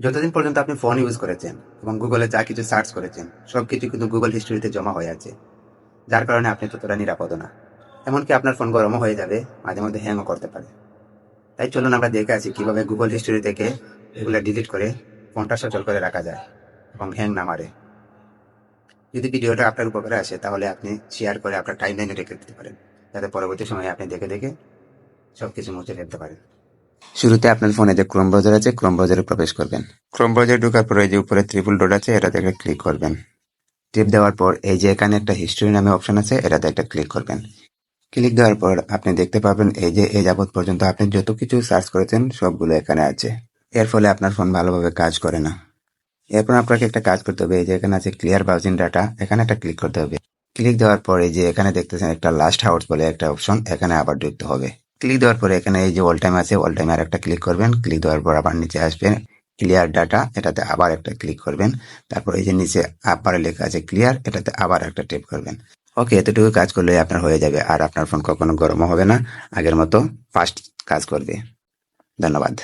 যতদিন পর্যন্ত আপনি ফোন ইউজ করেছেন এবং গুগলে যা কিছু সার্চ করেছেন সবকিছু কিন্তু গুগল হিস্ট্রিতে জমা হয়ে আছে, যার কারণে আপনি ততটা নিরাপদ না। এমনকি আপনার ফোন গরমও হয়ে যাবে, মাঝে মধ্যে হ্যাংও করতে পারে। তাই চলুন আমরা দেখে আসি কিভাবে গুগল হিস্ট্রি থেকে এগুলো ডিলিট করে ফোনটা সচল করে রাখা যায় এবং হ্যাং না মারে। যদি ভিডিওটা আপনার উপকারে আসে তাহলে আপনি শেয়ার করে আপনার টাইম লাইনে রেখে দিতে পারেন, যাতে পরবর্তী সময়ে আপনি দেখে দেখে সবকিছু মুছে ফেলতে পারেন। শুরুতে আপনার ফোনে যে ক্রোম ব্রাউজার আছে, ক্রোম ব্রাউজারে প্রবেশ করবেন। ক্রোম ব্রাউজারে ঢোকার পরে যে উপরে ট্রিপল ডট আছে, এটাতে একটা ক্লিক করবেন। টিপ দেওয়ার পর এই যে এখানে একটা হিস্ট্রি নামে অপশন আছে, এটাতে একটা ক্লিক করবেন। ক্লিক দেওয়ার পর আপনি দেখতে পাবেন এই যে এ যাবৎ পর্যন্ত আপনি যত কিছু সার্চ করেছেন সবগুলো এখানে আছে। এর ফলে আপনার ফোন ভালোভাবে কাজ করে না। এরপর আপনাকে একটা কাজ করতে হবে, এই যে এখানে আছে ক্লিয়ার ব্রাউজিং ডাটা, এখানে একটা ক্লিক করতে হবে। ক্লিক দেওয়ার পরে যে এখানে দেখতেছেন একটা লাস্ট হাউস বলে একটা অপশন, এখানে আবার ঢুকতে হবে। ক্লিক দেওয়ার পরে এখানে এই যে অল টাইম আছে, অল টাইম আর একটা ক্লিক করবেন। ক্লিক দেওয়ার পর আবার নিচে আসবেন ক্লিয়ার ডাটা, এটাতে আবার একটা ক্লিক করবেন। তারপর এই যে নিচে আবার লেখা আছে ক্লিয়ার, এটাতে আবার একটা টেপ করবেন। ওকে, এতটুকু কাজ করলে আপনার হয়ে যাবে, আর আপনার ফোন কখনো গরমও হবে না, আগের মতো ফাস্ট কাজ করবে। ধন্যবাদ।